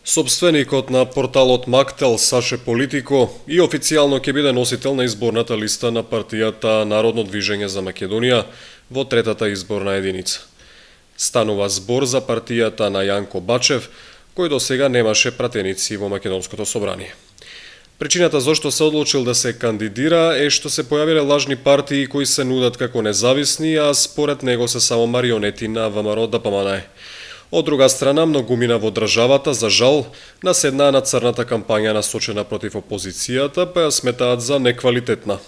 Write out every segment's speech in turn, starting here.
Собственикот на порталот Мактел Саше Политико и официјално ќе биде носител на изборната листа на партијата Народно движење за Македонија во третата изборна единица. Станува збор за партијата на Јанко Бачев, кој до сега немаше пратеници во Македонското собрание. Причината зашто се одлучил да се кандидира е што се појавиле лажни партии кои се нудат како независни, а според него се само марионети на ВМРО-ДПМНЕ. Од друга страна, многумина во државата, за жал, наседнаа на црната кампања насочена против опозицијата, па ја сметаат за неквалитетна.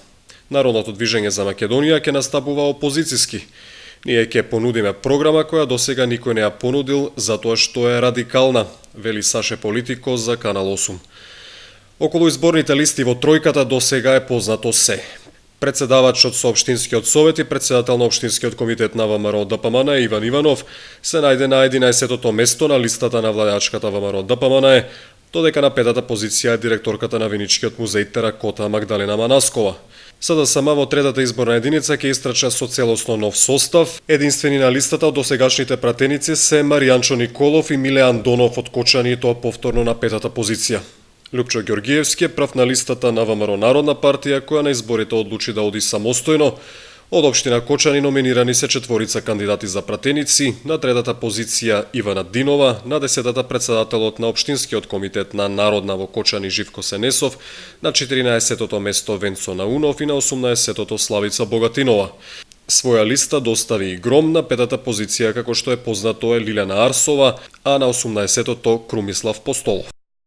Народното движење за Македонија ќе настапува опозициски. Ние ќе понудиме програма која досега никој не ја понудил, затоа што е радикална, вели Саше Политико за Канал 8. Околу изборните листи во тројката досега е познато се. Председавачот со Општинскиот совет и председател на Општинскиот комитет на ВМРО-ДПМНЕ Иван Иванов се најде на 11-тото место на листата на владеачката ВМРО-ДПМНЕ, додека на петата позиција е директорката на Виничкиот музеј Теракота Магдалена Манаскова. СДСМ во третата изборна единица ќе истрча со целосно нов состав. Единствени на листата од досегашните пратеници се Маријанчо Николов и Миле Андонов од Кочани, и тоа повторно на петата позиција. Лјупчо Ѓоргиевски е прв на листата на ВМРО Народна партија, која на изборите одлучи да оди самостојно. Од општина Кочани номинирани се четворица кандидати за пратеници, на третата позиција Ивана Динова, на 10-та председателот на Општинскиот комитет на Народна во Кочани Живко Сенесов, на 14-тото место Венцо Наунов и на 18-тото Славица Богатинова. Своја листа достави и Гром, на петата позиција, како што е познато, е Лилјана Арсова, а на 18-тото Крумислав Постолов.